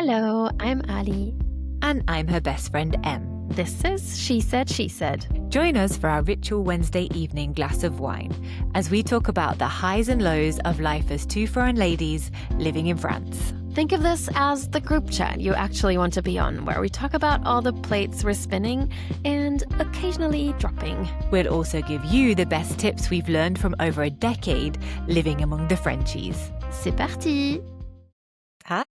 Hello, I'm Ali. And I'm her best friend, Em. This is She Said, She Said. Join us for our ritual Wednesday evening glass of wine as we talk about the highs and lows of life as two foreign ladies living in France. Think of this as the group chat you actually want to be on, where we talk about all the plates we're spinning and occasionally dropping. We'll also give you the best tips we've learned from over a decade living among the Frenchies. C'est parti! Hi.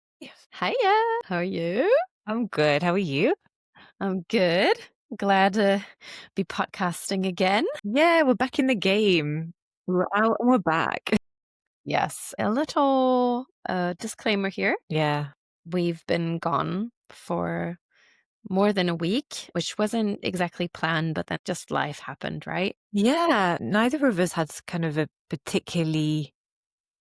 Hiya! How are you? I'm good. How are you? I'm good. Glad to be podcasting again. Yeah, we're back in the game. We're out and we're back. Yes, a little disclaimer here. Yeah. We've been gone for more than a week, which wasn't exactly planned, but then just life happened, right? Yeah, neither of us had kind of a particularly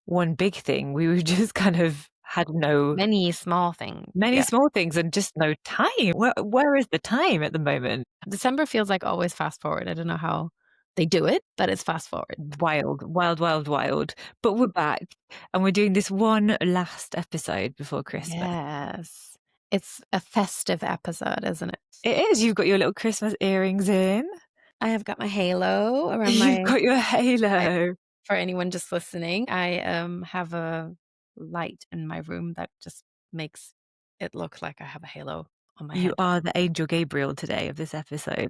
one big thing. We were just kind of had Many small things. small things and just no time. Where is the time at the moment? December feels like always fast forward. I don't know how they do it, but it's fast forward. Wild, wild, wild, wild. But we're back and we're doing this one last episode before Christmas. Yes. It's a festive episode, isn't it? It is. You've got your little Christmas earrings in. I have got my halo around my... You've got your halo. For anyone just listening, I have a light in my room that just makes it look like I have a halo on my head. You are the angel Gabriel today of this episode.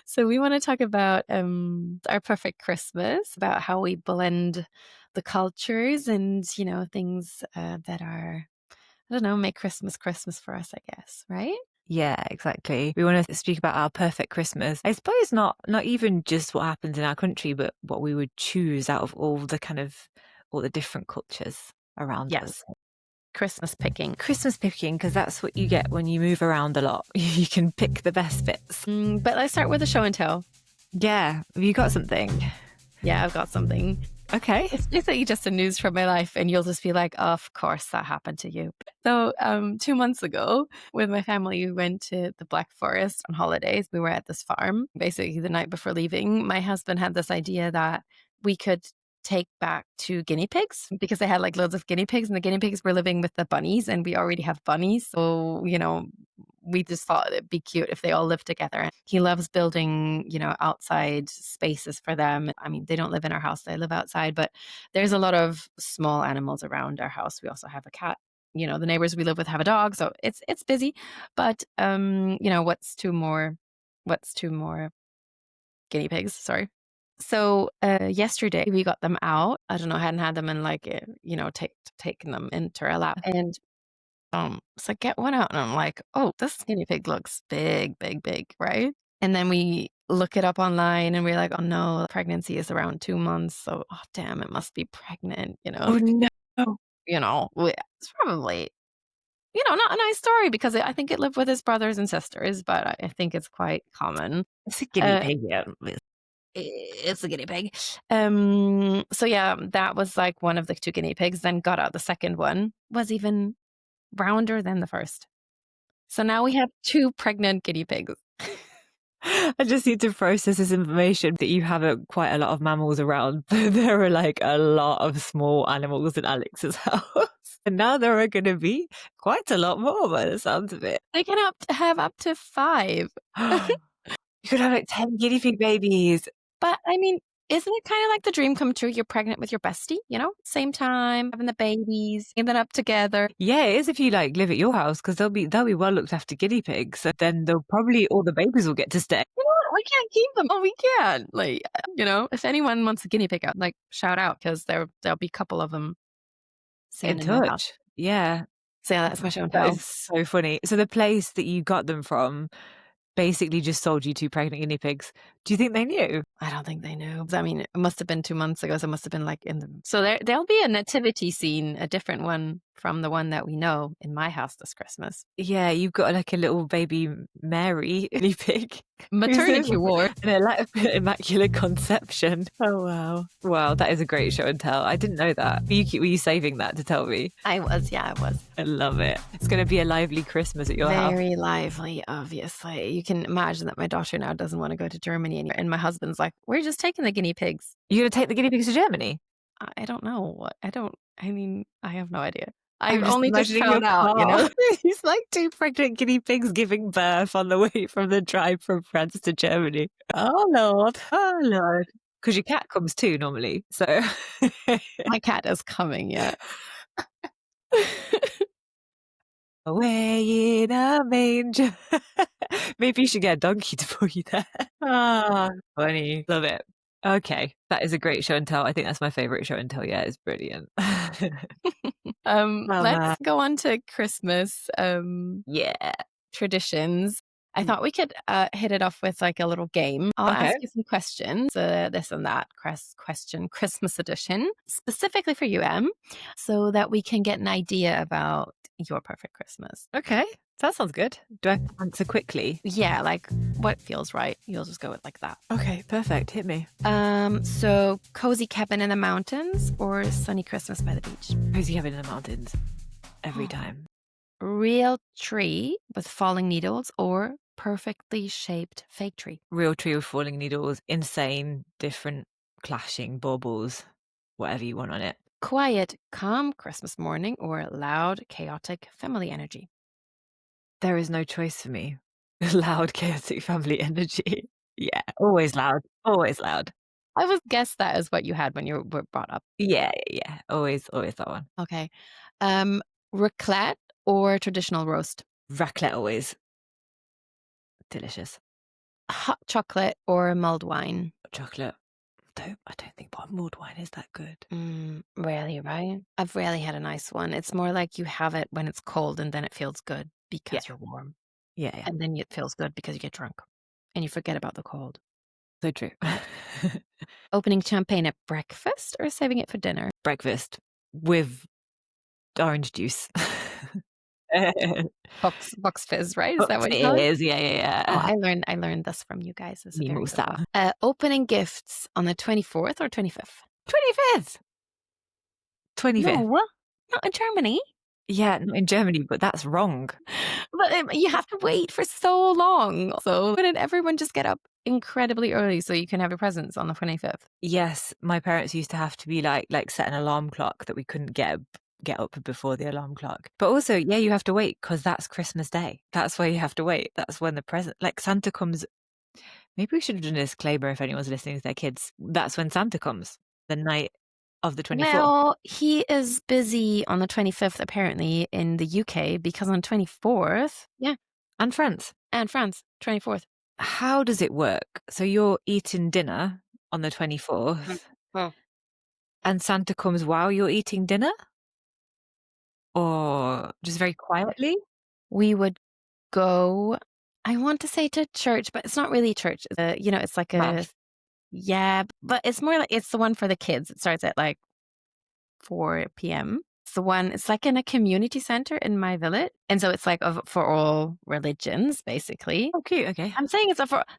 So we want to talk about our perfect Christmas, about how we blend the cultures and, you know, things that are, I don't know, make Christmas Christmas for us, I guess, right? Yeah, exactly. We want to speak about our perfect Christmas. I suppose not even just what happens in our country, but what we would choose out of all the different cultures around us. Christmas picking. Christmas picking, because that's what you get when you move around a lot. You can pick the best bits. But let's start with a show and tell. Yeah. Have you got something? Yeah, I've got something. Okay. It's basically just the news from my life, and you'll just be like, oh, of course that happened to you. So 2 months ago, with my family, we went to the Black Forest on holidays. We were at this farm. Basically, the night before leaving, my husband had this idea that we could take back 2 guinea pigs, because they had like loads of guinea pigs, and the guinea pigs were living with the bunnies, and we already have bunnies. So, you know, we just thought it'd be cute if they all lived together. And he loves building, you know, outside spaces for them. I mean, they don't live in our house, they live outside, but there's a lot of small animals around our house. We also have a cat. You know, the neighbors we live with have a dog, so it's busy. But you know, what's two more guinea pigs? Sorry. So yesterday we got them out. I don't know, I hadn't had them in like, you know, taken them into our lap, and so I get one out and I'm like, oh, this guinea pig looks big, big, big, right? And then we look it up online and we're like, oh no, pregnancy is around 2 months. So, oh damn, it must be pregnant, you know? Oh no. You know, it's probably, you know, not a nice story, because I think it lived with his brothers and sisters, but I think it's quite common. It's a guinea pig, yeah. It's a guinea pig. So yeah, that was like one of the 2 guinea pigs. Then got out the second one, was even rounder than the first. So now we have 2 pregnant guinea pigs. I just need to process this information that you have quite a lot of mammals around. There are like a lot of small animals in Alex's house. And now there are going to be quite a lot more by the sounds of it. They can have up to 5. You could have like 10 guinea pig babies. But I mean, isn't it kind of like the dream come true? You're pregnant with your bestie, you know, same time, having the babies, getting up together. Yeah, it is if you like live at your house, because they'll be well looked after guinea pigs. So then all the babies will get to stay. You know what? We can't keep them. Oh, we can. Like, you know, if anyone wants a guinea pig out, like shout out, because there'll be a couple of them In touch. Yeah. So yeah, that's my show and That tell. is so funny. So the place that you got them from basically just sold you 2 pregnant guinea pigs. Do you think they knew? I don't think they knew. I mean, it must have been 2 months ago, so it must have been like so there'll be a nativity scene, a different one from the one that we know in my house this Christmas. Yeah, you've got like a little baby Mary guinea pig. Maternity ward. And immaculate conception. Oh wow. Wow, that is a great show and tell. I didn't know that. Were you saving that to tell me? I was. I love it. It's going to be a lively Christmas at your house. Very lively, obviously. You can imagine that my daughter now doesn't want to go to Germany anymore. And my husband's like, we're just taking the guinea pigs. You're going to take the guinea pigs to Germany? I don't know. I have no idea. I've I'm just only just imagining your found out, you car. know? It's like two pregnant guinea pigs giving birth on the way from the drive from France to Germany. Oh Lord. Oh Lord. Because your cat comes too normally. So My cat is coming, yeah. away in a manger. Maybe you should get a donkey to pull you there. Ah, funny. Love it. Okay. That is a great show and tell. I think that's my favorite show and tell. Yeah, it's brilliant. Let's go on to Christmas, Yeah. traditions. I Mm. thought we could hit it off with like a little game. I'll Okay. ask you some questions, this and that question, Christmas edition, specifically for you, Em, so that we can get an idea about your perfect Christmas. Okay. That sounds good. Do I have to answer quickly? Yeah, like what feels right. You'll just go with like that. Okay, perfect. Hit me. So cozy cabin in the mountains or sunny Christmas by the beach? Cozy cabin in the mountains every time. Real tree with falling needles or perfectly shaped fake tree? Real tree with falling needles, insane, different, clashing baubles, whatever you want on it. Quiet, calm Christmas morning or loud, chaotic family energy? There is no choice for me. Loud, chaotic family energy. Yeah, always loud. Always loud. I would guess that is what you had when you were brought up. Yeah, yeah, yeah. Always, always that one. Okay. Um, raclette or traditional roast? Raclette always delicious. Hot chocolate or mulled wine? Chocolate. I don't think mulled wine is that good. Rarely, right? I've rarely had a nice one. It's more like you have it when it's cold and then it feels good Yeah, because you're warm. yeah, yeah. And then it feels good because you get drunk and you forget about the cold. So true. Opening champagne at breakfast or saving it for dinner? Breakfast with orange juice. Box fizz, right? Is that Fox what you it call it? is. Yeah, yeah, Oh, yeah. I learned this from you guys. It's a very good Mimosa. one. Opening gifts on the 24th or 25th? 25th. 25th. No, not in Germany. Yeah, not in Germany, but that's wrong. But you have to wait for so long. So why did everyone just get up incredibly early so you can have your presents on the 25th? Yes, my parents used to have to be like set an alarm clock that we couldn't get up before the alarm clock. But also, yeah, you have to wait because that's Christmas Day. That's why you have to wait. That's when the present, like Santa comes. Maybe we should have done a disclaimer if anyone's listening to their kids. That's when Santa comes, the night of the 24th. Well, he is busy on the 25th, apparently, in the UK because on 24th, yeah, And France. and France, 24th. How does it work? So you're eating dinner on the 24th Oh. and Santa comes while you're eating dinner? Or just very quietly? We would go, I want to say to church, but it's not really church. It's like a, Mass. yeah, but it's more like it's the one for the kids. It starts at like 4 p.m. It's like in a community center in my village. And so it's like for all religions, basically. Oh, cute. Okay. I'm saying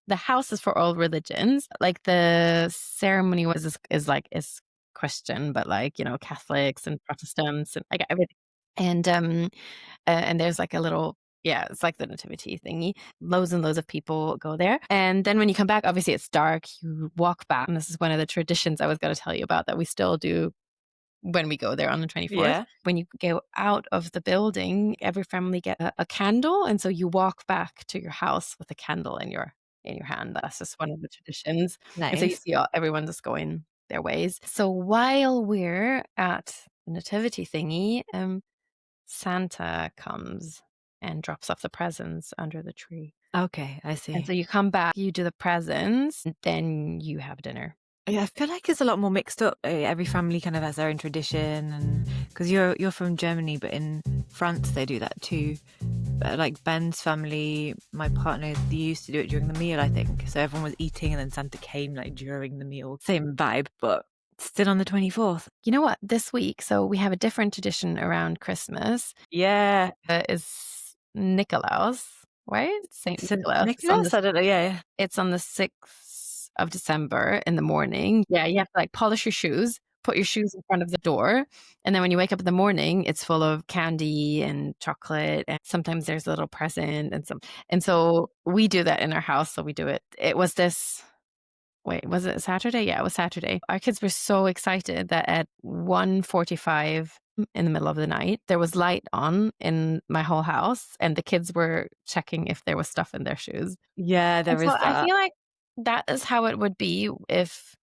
the house is for all religions. Like the ceremony is Christian, but like, Catholics and Protestants and like everything. And there's like a little, yeah, it's like the nativity thingy. Loads and loads of people go there. And then when you come back, obviously it's dark. You walk back. And this is one of the traditions I was going to tell you about that we still do when we go there on the 24th. Yeah. When you go out of the building, every family get a candle. And so you walk back to your house with a candle in your hand. That's just one of the traditions. And so you Nice. see everyone just going their ways. So while we're at the nativity thingy, Santa comes and drops off the presents under the tree. Okay, I And so see. you come back, you do the presents, and then you have dinner. Yeah, I feel like it's a lot more mixed up. Every family kind of has their own tradition, and because you're from Germany, but in France they do that too. Like Ben's family, my partner, they used to do it during the meal, I think. So everyone was eating, and then Santa came like during the meal. Same vibe, but still on the 24th. You know what? This week, so we have a different tradition around Christmas. Yeah, Is Nikolaus, right? Saint St. Nicholas. Nicholas. I don't know. Yeah, It's on the 6th of December in the morning. Yeah, you have to like polish your shoes, put your shoes in front of the door, and then when you wake up in the morning, it's full of candy and chocolate, and sometimes there's a little present and so we do that in our house. So we do it. It was this. Wait, was it Saturday? Yeah, it was Saturday. Our kids were so excited that at 1:45 in the middle of the night. There was light on in my whole house, and the kids were checking if there was stuff in their shoes. Yeah, And there so is I that. feel like that is how it would be if,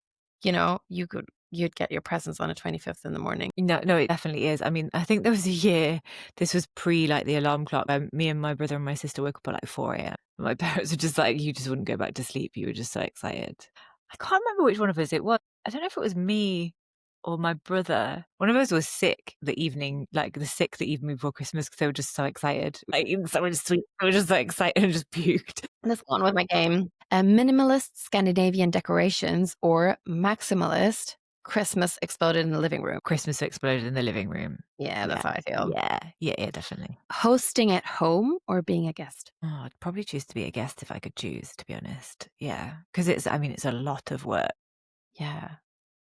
you'd get your presents on the 25th in the morning. No, no, it definitely is. I mean, I think there was a year, this was pre like the alarm clock. Me and my brother and my sister woke up at like 4 a.m. My parents were just like, you just wouldn't go back to sleep. You were just so excited. I can't remember which one of us it was. I don't know if it was me or my brother. One of us was sick the evening, like the evening before Christmas, because they were just so excited. Like, so much sweet. They were just so excited and just puked. Let's go on with my game. Minimalist Scandinavian decorations or maximalist Christmas exploded in the living room. Christmas exploded in the living room. Yeah, Yeah, that's how I feel. yeah, definitely. Hosting at home or being a guest? Oh, I'd probably choose to be a guest if I could choose, to be honest. Yeah, because it's a lot of work. Yeah.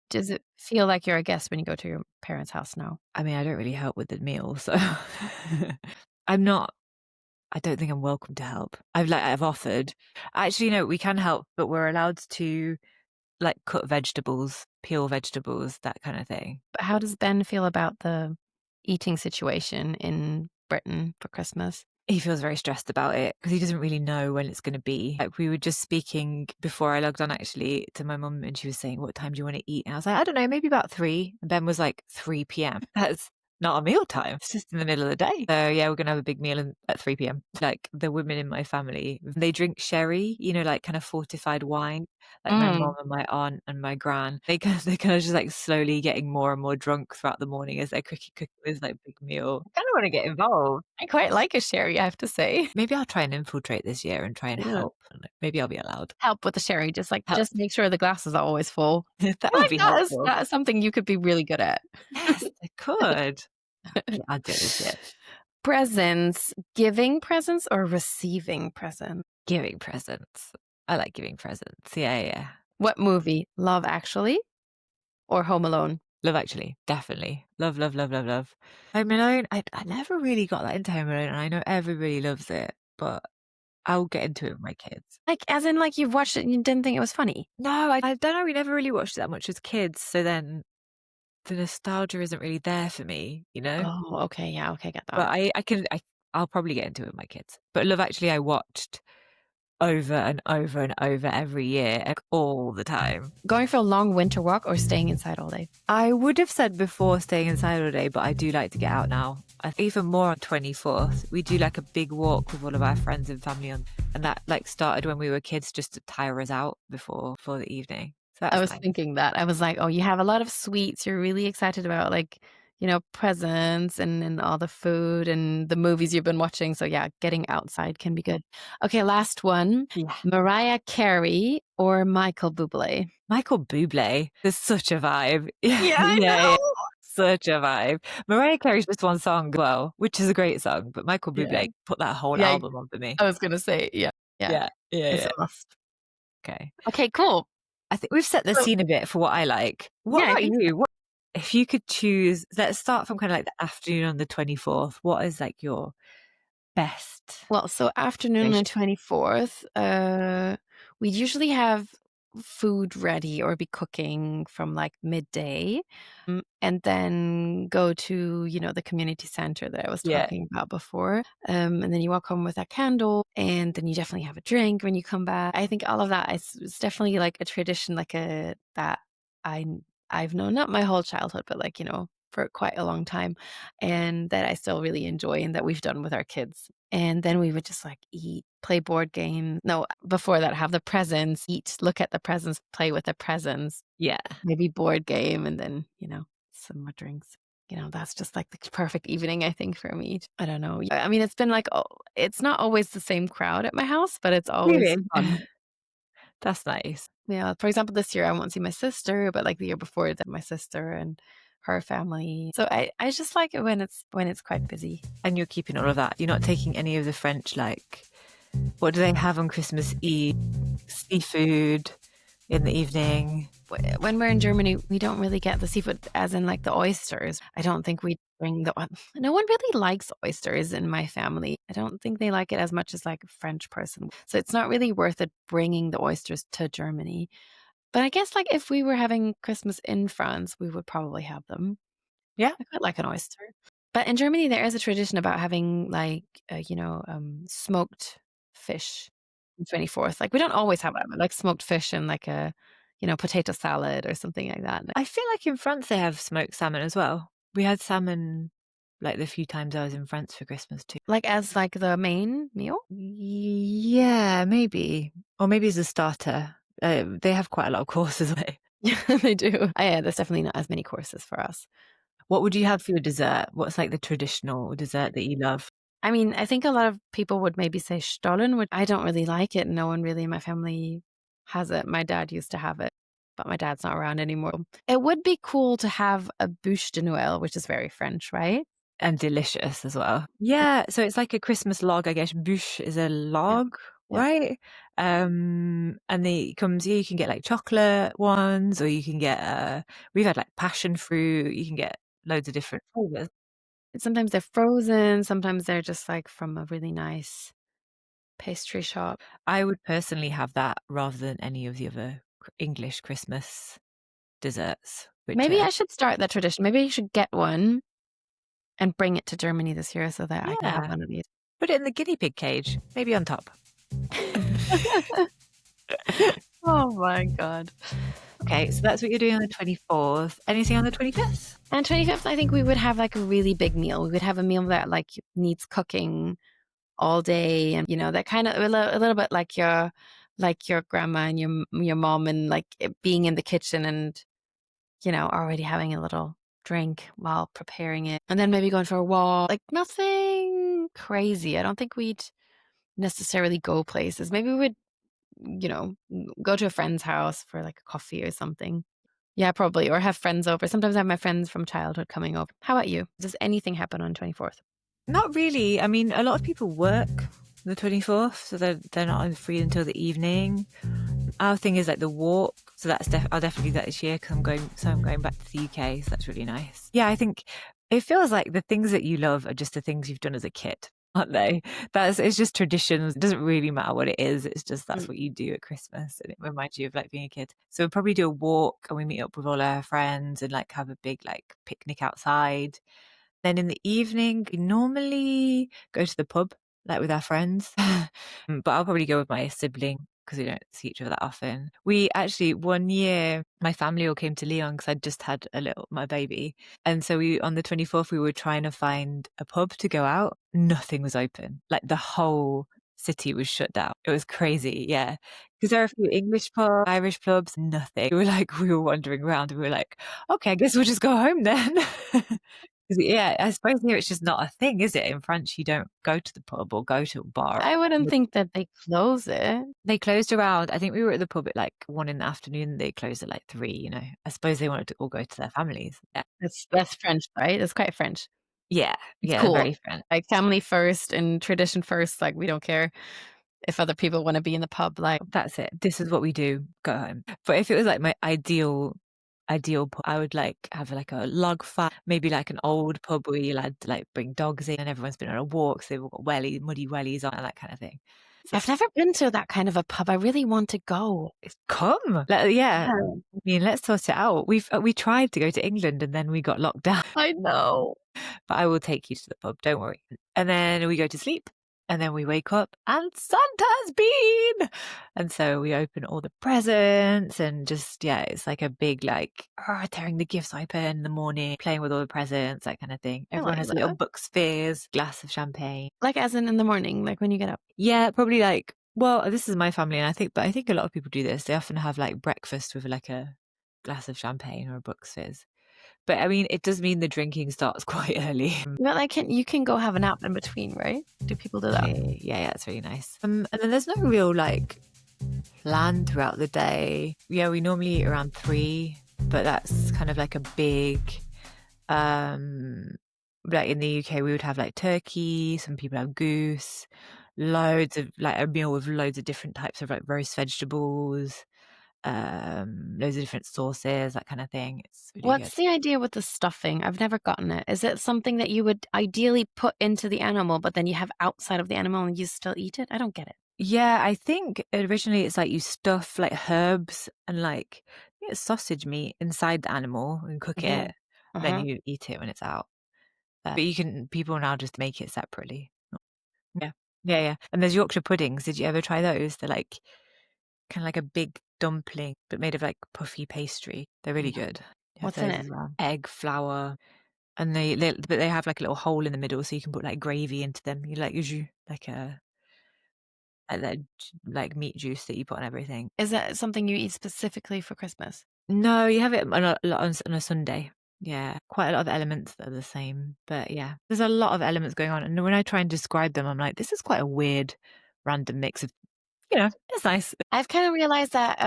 Does it feel like you're a guest when you go to your parents' house now? I mean, I don't really help with the meal, so I'm not. I don't think I'm welcome to help. I've offered. Actually, no, we can help, but we're allowed to like cut vegetables, peel vegetables, that kind of thing. But how does Ben feel about the eating situation in Britain for Christmas? He feels very stressed about it because he doesn't really know when it's going to be. Like we were just speaking before I logged on actually to my mum and she was saying, "What time do you want to eat?" And I was like, "I don't know, maybe about 3." And Ben was like, 3 p.m. That's not a meal time. It's just in the middle of the day. So yeah, we're going to have a big meal at 3 p.m. Like the women in my family, they drink sherry, like kind of fortified wine. Like my mom Mm. and my aunt and my gran, they kind of just like slowly getting more and more drunk throughout the morning as they're cooking this like big meal. I kind of want to get involved. I quite like a sherry, I have to say. Maybe I'll try and infiltrate this year and try and Yeah. help. Maybe I'll be allowed. Help with the sherry, Help. just make sure the glasses are always full. That I feel would like be that is helpful. that is something you could be really good at. Yes, I could. Yeah, I'll do it this year. Presents, giving presents or receiving presents? Giving presents. I like giving presents. Yeah, yeah. What movie? Love Actually or Home Alone? Love Actually, definitely. Love, love, love, love, love. Home Alone, I never really got that into Home Alone, and I know everybody loves it, but I'll get into it with my kids. Like, as in, like, you've watched it and you didn't think it was funny? No, I don't know. We never really watched it that much as kids, so then the nostalgia isn't really there for me, you know? Oh, okay, yeah, okay, get But that. I'll probably get into it with my kids. But Love Actually, I watched over and over and over every year, like, all the time. Going for a long winter walk or staying inside all day? I would have said before staying inside all day, but I do like to get out now. I think even more on 24th. We do like a big walk with all of our friends and family and that like started when we were kids just to tire us out before the evening. So I that's was nice. thinking that. I was like, "Oh, you have a lot of sweets. You're really excited about, like, presents and all the food and the movies you've been watching." So, yeah, getting outside can be good. Okay, last one. Yeah. Mariah Carey or Michael Bublé? Michael Bublé. There's such a vibe. Yeah, Yeah, I yeah. know. Such a vibe. Mariah Carey's just one song as well, which is a great song, but Michael Yeah. Bublé put that whole Yeah, album on for me. I was gonna say, yeah, yeah. Yeah, yeah, It's a yeah. must. Okay. Okay, cool. I think we've set the So scene a bit for what I like. What yeah, I about think you? What if you could choose, let's start from kind of like the afternoon on the 24th. What is like your best well, so afternoon on dish? 24th, we'd usually have food ready or be cooking from, like, midday, and then go to, the community center that I was Yeah. talking about before, and then you walk home with a candle, and then you definitely have a drink when you come back. I think all of that is it's definitely, like, a tradition, like, that I I've known not my whole childhood, but, like, for quite a long time, and that I still really enjoy and that we've done with our kids. And then we would just, like, eat, play board game no, before that, have the presents, eat, look at the presents, play with the presents, Yeah. maybe board game, and then, some more drinks. That's just, like, the perfect evening, I think, for me. I don't know. I mean, it's been, like, it's not always the same crowd at my house, but it's always Really? fun. That's nice. Yeah, for example, this year I won't see my sister, but, like, the year before that, my sister and her family. So I just like it when it's quite busy. And you're keeping all of that. You're not taking any of the French, like, what do they have on Christmas Eve? Seafood in the evening. When we're in Germany, we don't really get the seafood as in, like, the oysters. I don't think we bring the no one really likes oysters in my family. I don't think they like it as much as, like, a French person. So it's not really worth it bringing the oysters to Germany. But I guess, like, if we were having Christmas in France, we would probably have them. Yeah. I quite like an oyster. But in Germany, there is a tradition about having, like, smoked fish on 24th. Like, we don't always have that, but, like, smoked fish and, like, a, potato salad or something like that. I feel like in France they have smoked salmon as well. We had salmon like the few times I was in France for Christmas too. Like, as, like, the main meal? Yeah, maybe. Or maybe as a starter. They have quite a lot of courses. Yeah, they do. Yeah, there's definitely not as many courses for us. What would you have for your dessert? What's like the traditional dessert that you love? I mean, I think a lot of people would maybe say Stollen, which I don't really like it. No one really in my family has it. My dad used to have it, but my dad's not around anymore. It would be cool to have a bûche de Noël, which is very French, right? And delicious as well. Yeah, so it's like a Christmas log, I guess. Bûche is a Yeah, log, yeah. right? And it comes, yeah, you can get like chocolate ones, or you can get, we've had like passion fruit, you can get loads of different flavors. Sometimes they're frozen, sometimes they're just like from a really nice pastry shop. I would personally have that rather than any of the other English Christmas desserts, which Maybe are, I should start that tradition. Maybe I should get one and bring it to Germany this year so that I can have yeah, one of these. put it in the guinea pig cage, maybe on top. Oh my god. Okay, so that's what you're doing on the 24th. Anything on the 25th? And 25th, I think we would have like a really big meal. We would have a meal that like needs cooking all day, and that kind of a little bit like your grandma and your mom, and like it being in the kitchen and already having a little drink while preparing it, and then maybe going for a walk. Like nothing crazy. I don't think we'd necessarily go places. Maybe we would, go to a friend's house for like a coffee or something. Yeah, probably, or have friends over. Sometimes I have my friends from childhood coming over. How about you? Does anything happen on 24th? Not really. I mean, a lot of people work the 24th, so they're not free until the evening. Our thing is like the walk, so I'll definitely do that this year because I'm going back to the UK, so that's really nice. Yeah, I think it feels like the things that you love are just the things you've done as a kid, aren't they? It's just traditions. It doesn't really matter what it is. It's just that's Mm. what you do at Christmas, and it reminds you of like being a kid. So we'll probably do a walk, and we meet up with all our friends and like have a big like picnic outside. Then in the evening, we normally go to the pub, like with our friends. But I'll probably go with my sibling because we don't see each other that often. We actually, one year, my family all came to Lyon because I'd just had my baby. And so on the 24th, we were trying to find a pub to go out. Nothing was open. Like the whole city was shut down. It was crazy. Yeah. Because there are a few English pubs, Irish pubs, nothing. We were wandering around and we were like, okay, I guess we'll just go home then. 'Cause, yeah, I suppose here it's just not a thing, is it? In France, you don't go to the pub or go to a bar. I wouldn't think that they close it. They closed around, I think we were at the pub at like 1 in the afternoon. They closed at like 3, I suppose they wanted to all go to their families. Yeah. That's French, right? It's quite French. Yeah, It's yeah, cool. very French. Like family first and tradition first. Like we don't care if other people want to be in the pub. Like That's it. This is what we do. Go home. But if it was like my ideal pub, I would like have like a log fire, maybe like an old pub where you'll had to like bring dogs in and everyone's been on a walk, so they've all got muddy wellies on and that kind of thing. So I've never been to that kind of a pub. I really want to go. come. Yeah. Yeah. I mean, let's sort it out. We tried to go to England and then we got locked down. I know. But I will take you to the pub, don't worry. And then we go to sleep. And then we wake up and Santa's been. And so we open all the presents and just, yeah, it's like a big, like, tearing the gifts open in the morning, playing with all the presents, that kind of thing. I Everyone like has a little that. book spheres, glass of champagne. Like as in the morning, like when you get up. Yeah, probably like, well, this is my family. And I think a lot of people do this. They often have like breakfast with like a glass of champagne or a book spheres. But I mean, it does mean the drinking starts quite early. Well, you can go have a nap in between, right? Do people do that? Yeah, it's really nice. And then there's no real like plan throughout the day. Yeah, we normally eat around 3, but that's kind of like a big, like in the UK, we would have like turkey, some people have goose, loads of like a meal with loads of different types of like roast vegetables, loads of different sauces, that kind of thing. It's really good. What's the idea with the stuffing? I've never gotten it. Is it something that you would ideally put into the animal, but then you have outside of the animal and you still eat it? I don't get it. Yeah, I think originally it's like you stuff like herbs and like sausage meat inside the animal and cook Mhm. it. then Uh-huh. you eat it when it's out. But you can people now just make it separately. Yeah. Yeah, yeah. And there's Yorkshire puddings. Did you ever try those? They're like kinda like a big dumpling, but made of, like, puffy pastry. They're really No. good. You have What's in those it? as well. Egg, flour, and they have, like, a little hole in the middle so you can put, like, gravy into them. You like jus, like that like meat juice that you put on everything. Is that something you eat specifically for Christmas? No, you have it on a Sunday. Yeah, quite a lot of elements that are the same, but yeah, there's a lot of elements going on, and when I try and describe them, I'm like, "This is quite a weird random mix of" it's nice. I've kind of realized that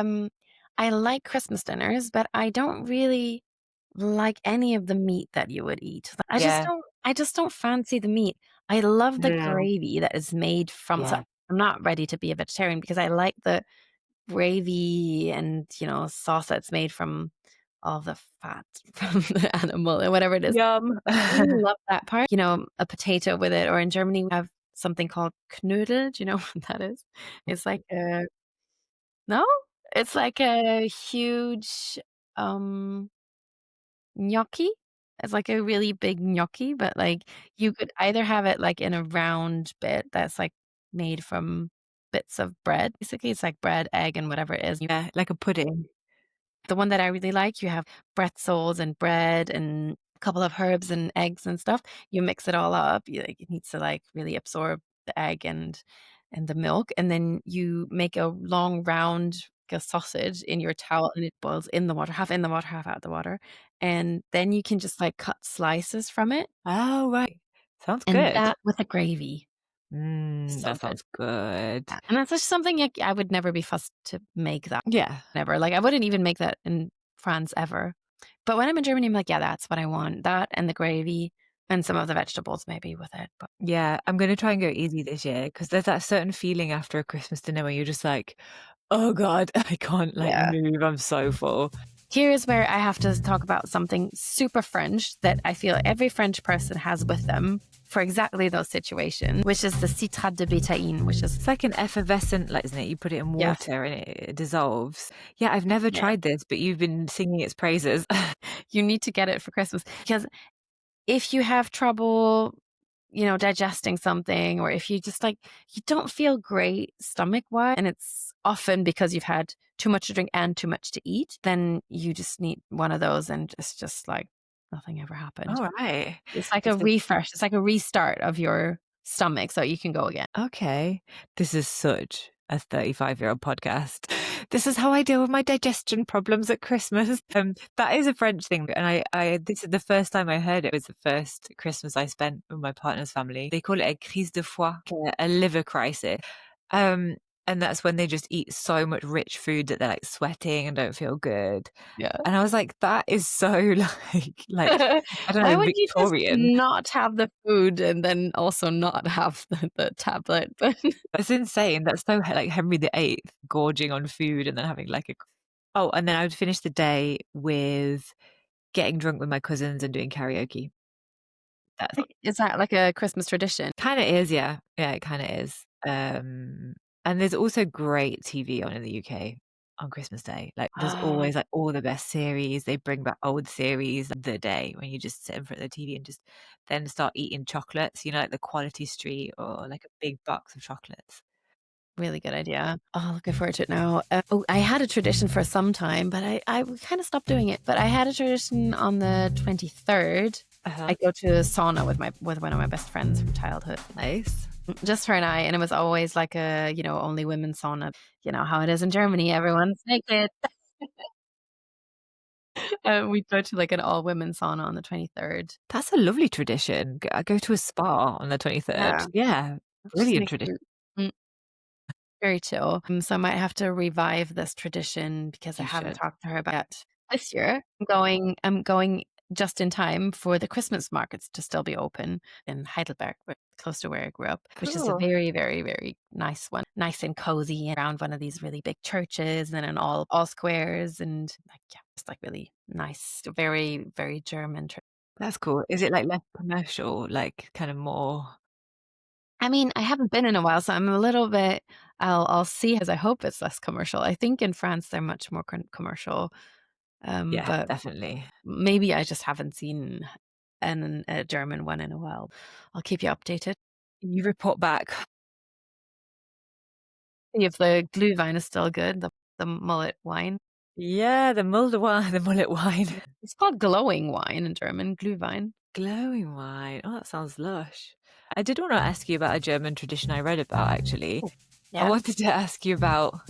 I like Christmas dinners, but I don't really like any of the meat that you would eat. Yeah. I just don't fancy the meat. I love the No. gravy that is made from, so Yeah. I'm not ready to be a vegetarian because I like the gravy and, sauce that's made from all the fat from the animal or whatever it is. Yum. I really love that part. A potato with it, or in Germany, we have something called Knödel. Do you know what that is? It's like a no? It's like a huge, um, gnocchi. It's like a really big gnocchi, but, like, you could either have it, like, in a round bit that's, like, made from bits of bread. Basically, it's like bread, egg, and whatever it is. Yeah, like a pudding. The one that I really like, you have pretzels and bread and a couple of herbs and eggs and stuff. You mix it all up. It needs to, like, really absorb the egg and the milk, and then you make a long round, like a sausage in your towel, and it boils in the water, half in the water, half out the water, and then you can just, like, cut slices from it, Oh, right. Sounds and good. that with a gravy. So That good. sounds good. Yeah, and that's just something, like, I would never be fussed to make that. Yeah. Never, like, I wouldn't even make that in France ever. But when I'm in Germany, I'm like, "Yeah, that's what I want." That and the gravy and some of the vegetables maybe with it, but Yeah, I'm gonna try and go easy this year because there's that certain feeling after a Christmas dinner where you're just like, "Oh god, I can't, like, yeah. move, I'm so full." Here's where I have to talk about something super French that I feel every French person has with them for exactly those situations, which is the citrate de bétaïne, which is It's like an effervescent, like, isn't it? You put it in yes, water and it dissolves. Yeah, I've never yeah. tried this, but you've been singing its praises. You need to get it for Christmas because if you have trouble, digesting something, or if you just like, you don't feel great stomach wise, and it's often because you've had too much to drink and too much to eat, then you just need one of those and it's just like nothing ever happened. Alright. It's like a This is refresh. It's like a restart of your stomach so you can go again. okay. This is such a 35-year-old podcast. This is how I deal with my digestion problems at Christmas. That is a French thing, and I this is the first time I heard it. It was the first Christmas I spent with my partner's family. They call it a crise de foie, a liver crisis. Um, and that's when they just eat so much rich food that they're like sweating and don't feel good. Yeah. And I was like, that is so like I don't Why know, would you just Victorian. not have the food and then also not have the tablet? But That's insane. That's so like Henry VIII gorging on food and then having like a oh, and then I would finish the day with getting drunk with my cousins and doing karaoke. That's is that like a Christmas tradition? kinda is, yeah. Yeah, it kinda is. And there's also great TV on in the UK on Christmas Day. Like, there's Oh, always, like, all the best series. They bring back old series the day when you just sit in front of the TV and just then start eating chocolates, like the Quality Street or, like, a big box of chocolates. really good idea. Oh, looking forward to it now. I had a tradition for some time, but I kind of stopped doing it. But I had a tradition on the 23rd. I Uh-huh. go to a sauna with one of my best friends from childhood, Nice. just her and I, and it was always like a only women sauna. You know how it is in Germany, everyone's naked. We go to like an all women sauna on the 23rd. That's a lovely tradition. I go to a spa on the 23rd. Yeah, Yeah, just brilliant makes tradition. you very chill. So I might have to revive this tradition because I You haven't should. talked to her about it. This year. I'm going just in time for the Christmas markets to still be open in Heidelberg, close to where I grew up, which is a Cool. very, very, very nice one. Nice and cozy around one of these really big churches and then in all squares and like yeah, just like really nice, very, very German. That's cool. Is it, like, less commercial, like, kind of more I mean, I haven't been in a while, so I'm a little bit I'll see as I hope it's less commercial. I think in France, they're much more commercial. Yeah, But definitely. maybe I just haven't seen a German one in a while. I'll keep you updated. You report back. See if the Glühwein is still good, the mullet wine. Yeah, the Mulder wine, the mullet wine. It's called glowing wine in German, Glühwein. Glowing wine. Oh, that sounds lush. I did want to ask you about a German tradition I read about, actually. Oh, I yeah. wanted to ask you about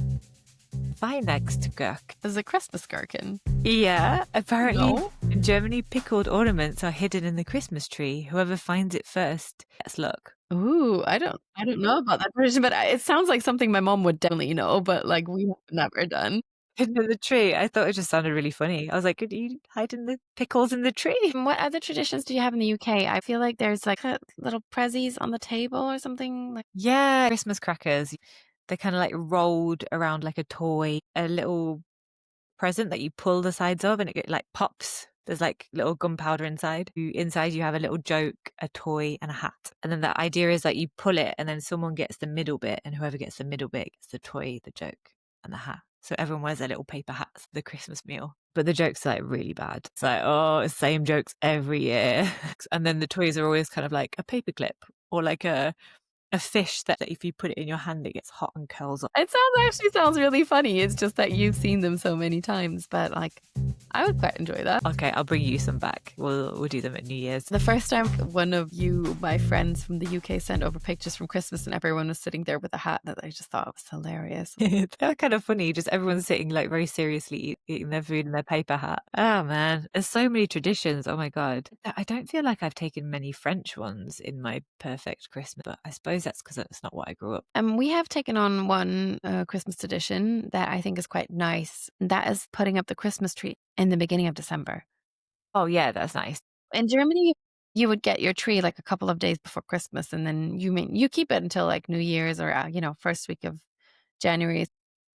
Weihnachtsgurk. There's a Christmas gherkin. Yeah, apparently No? in Germany, pickled ornaments are hidden in the Christmas tree. Whoever finds it first gets luck. Ooh, I don't know about that tradition, but it sounds like something my mom would definitely know, but, like, we have never done. Hidden in the tree. I thought it just sounded really funny. I was like, could you hide in the pickles in the tree? And what other traditions do you have in the UK? I feel like there's, like, little prezzies on the table or something, like Yeah, Christmas crackers. They're kind of like rolled around like a toy, a little present that you pull the sides of and it like pops. There's like little gunpowder inside. Inside you have a little joke, a toy, and a hat. And then the idea is that you pull it and then someone gets the middle bit, and whoever gets the middle bit gets the toy, the joke, and the hat. So everyone wears their little paper hats for the Christmas meal. But the jokes are like really bad. It's like, oh, it's same jokes every year. And then the toys are always kind of like a paperclip or like a fish that if you put it in your hand, it gets hot and curls up. it actually sounds really funny. It's just that you've seen them so many times, but, like, I would quite enjoy that. Okay, I'll bring you some back. We'll do them at New Year's. The first time one of you, my friends from the UK, sent over pictures from Christmas and everyone was sitting there with a hat that I just thought was hilarious. They're kind of funny. Just everyone's sitting like very seriously eating their food in their paper hat. Oh man, there's so many traditions. Oh my God. I don't feel like I've taken many French ones in my perfect Christmas, but I suppose that's because that's not what I grew up. And we have taken on one Christmas tradition that I think is quite nice. That is putting up the Christmas tree in the beginning of December. Oh yeah, that's nice. In Germany, you would get your tree like a couple of days before Christmas, and then you keep it until like New Year's or first week of January.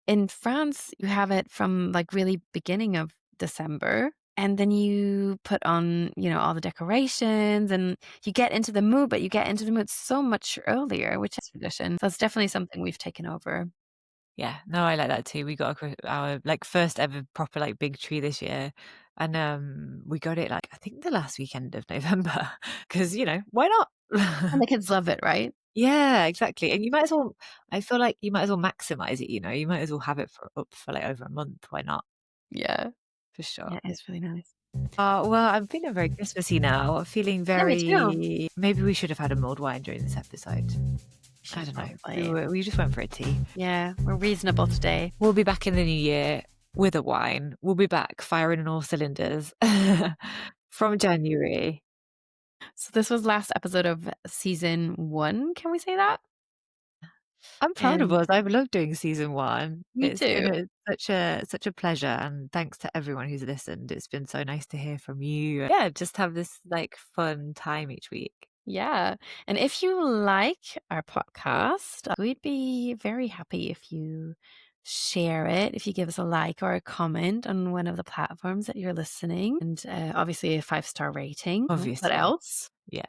In France, you have it from like really beginning of December, and then you put on all the decorations, and you get into the mood. But you get into the mood so much earlier, which is tradition. So it's definitely something we've taken over. Yeah, no, I like that too. We got our like first ever proper like big tree this year, and we got it like I think the last weekend of November because why not? And the kids love it, right? Yeah, exactly. And you might as well. I feel like you might as well maximize it. You might as well have it for like over a month. Why not? Yeah. For sure. Yeah, it's really nice. Well, I'm feeling very Christmassy now. I'm feeling Yeah, me too. very. Maybe we should have had a mulled wine during this episode. I don't know. Probably. We just went for a tea. Yeah, we're reasonable today. We'll be back in the new year with a wine. We'll be back firing on all cylinders from January. So this was last episode of season 1. Can we say that? I'm proud of And us. I've loved doing season 1. me It's too. been such a pleasure, and thanks to everyone who's listened. It's been so nice to hear from you. Yeah, just have this like fun time each week. Yeah. And if you like our podcast, we'd be very happy if you share it, if you give us a like or a comment on one of the platforms that you're listening, and obviously a 5-star rating. Obviously. What else? Yeah.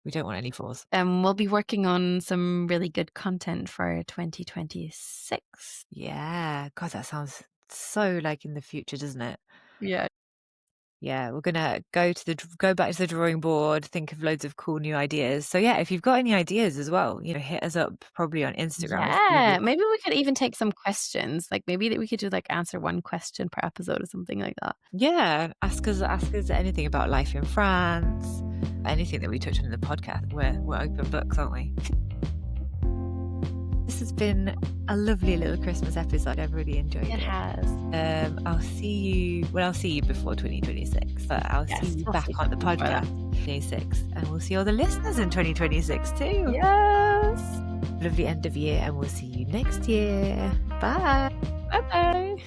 We don't want any fours. We'll be working on some really good content for 2026. Yeah. God, that sounds so like in the future, doesn't it? Yeah. Yeah, we're gonna go back to the drawing board, think of loads of cool new ideas. So yeah, if you've got any ideas as well, hit us up probably on Instagram. Yeah. Maybe we could even take some questions. Like maybe that we could do like answer one question per episode or something like that. Yeah, ask us anything about life in France, anything that we touch on in the podcast. We're open books, aren't we? This has been a lovely little Christmas episode. I've really enjoyed it. It has. I'll see you before 2026, but I'll see you back on the podcast 2026, and we'll see all the listeners in 2026 too. Yes. Lovely end of year, and we'll see you next year. Bye. Bye-bye.